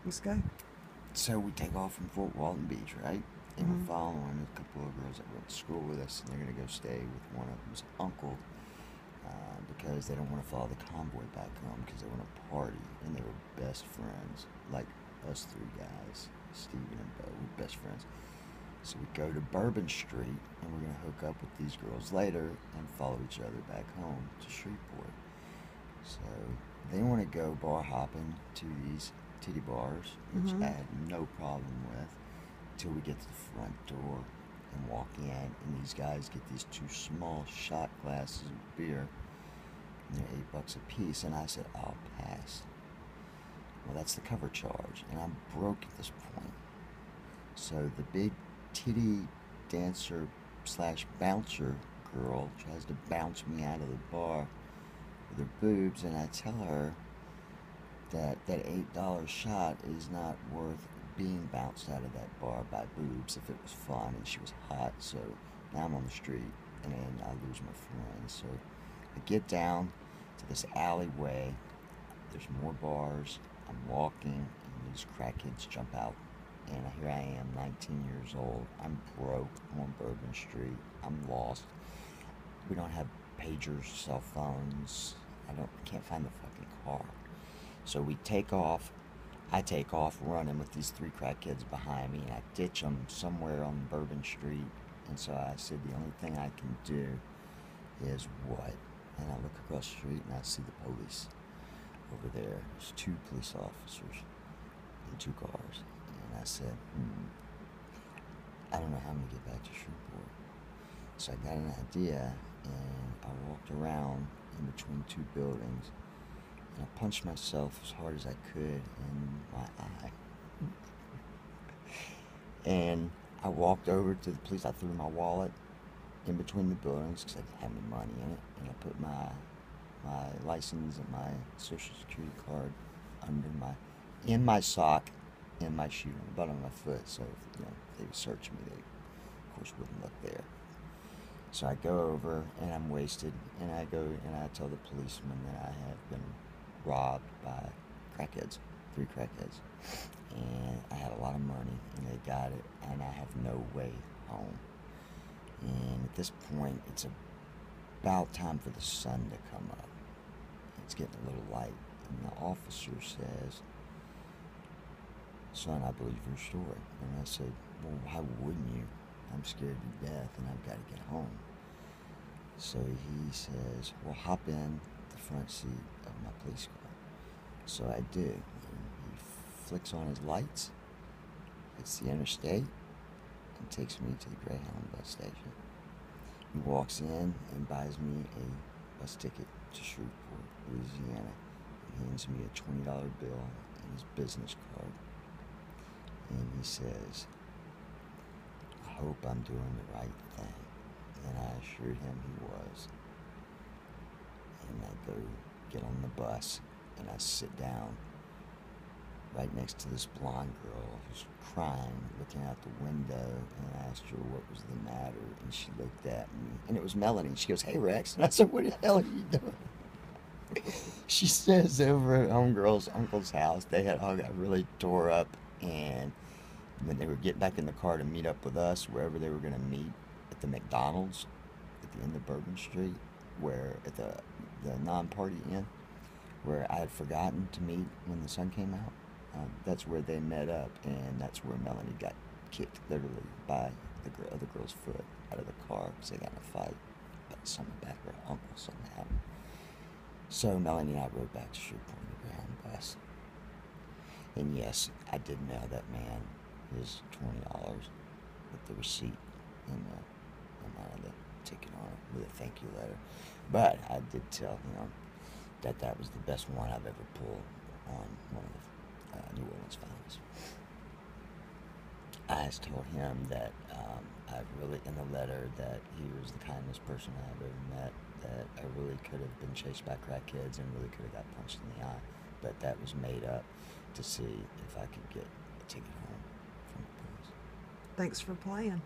Let's go. So we take off from Fort Walton Beach, right? And we're following a couple of girls that went to school with us, and they're going to go stay with one of them's uncle because they don't want to follow the convoy back home because they want to party, and they were best friends, like us three guys, Steven and Bo, we're best friends. So we go to Bourbon Street, and we're going to hook up with these girls later and follow each other back home to Shreveport. So they want to go bar hopping to these titty bars, which I had no problem with, until we get to the front door and walk in, and these guys get these two small shot glasses of beer, and they're $8 a piece, and I said, I'll pass. Well, that's the cover charge, and I'm broke at this point. So the big titty dancer slash bouncer girl tries to bounce me out of the bar with her boobs, and I tell her that $8 shot is not worth being bounced out of that bar by boobs if it was fun and she was hot. So now I'm on the street and I lose my friend. So I get down to this alleyway. There's more bars. I'm walking and these crackheads jump out. And here I am, 19 years old. I'm broke. I'm on Bourbon Street. I'm lost. We don't have pagers, cell phones. Can't find the fucking car. So we take off. I take off running with these three crackheads behind me, and I ditch them somewhere on Bourbon Street. And so I said, the only thing I can do is what? And I look across the street and I see the police over there. There's two police officers in two cars. And I said, I don't know how I'm going to get back to Shreveport. So I got an idea, and I walked around in between two buildings, and I punched myself as hard as I could in my eye. And I walked over to the police. I threw my wallet in between the buildings because I didn't have any money in it, and I put my license and my social security card in my sock, in my shoe, on the bottom of my foot. So if they would search me, they of course wouldn't look there. So I go over and I'm wasted, and I go and I tell the policeman that I have been robbed by crackheads, three crackheads, and I had a lot of money, and they got it, and I have no way home. And at this point, it's about time for the sun to come up. It's getting a little light, and the officer says, "Son, I believe your story." And I said, "Well, how wouldn't you? I'm scared to death, and I've got to get home." So he says, "Well, hop in the front seat of my police car." So I do. And he flicks on his lights, hits the interstate, and takes me to the Greyhound bus station. He walks in and buys me a bus ticket to Shreveport, Louisiana. He hands me a $20 bill and his business card. And he says, "I hope I'm doing the right thing." And I assured him he was. And I go get on the bus, and I sit down right next to this blonde girl who's crying, looking out the window, and I asked her what was the matter, and she looked at me, and it was Melanie. She goes, "Hey, Rex." And I said, "What the hell are you doing?" She says over at homegirl's uncle's house, they had all got really tore up, and when they were getting back in the car to meet up with us, wherever they were going to meet, at the McDonald's at the end of Bourbon Street, where at the non-party inn, where I had forgotten to meet when the sun came out. That's where they met up, and that's where Melanie got kicked literally by the other girl's foot out of the car because they got in a fight. But something about her uncle, something happened. So Melanie and I rode back to Shreveport on the Ground bus. And yes, I did mail that man his $20 with the receipt and the amount of the ticket on it with a thank you letter. But I did tell him that was the best one I've ever pulled on one of the New Orleans finals. I told him that I really, in the letter, that he was the kindest person I've ever met, that I really could have been chased by crackheads and really could have got punched in the eye, but that was made up to see if I could get a ticket home from the police. Thanks for playing.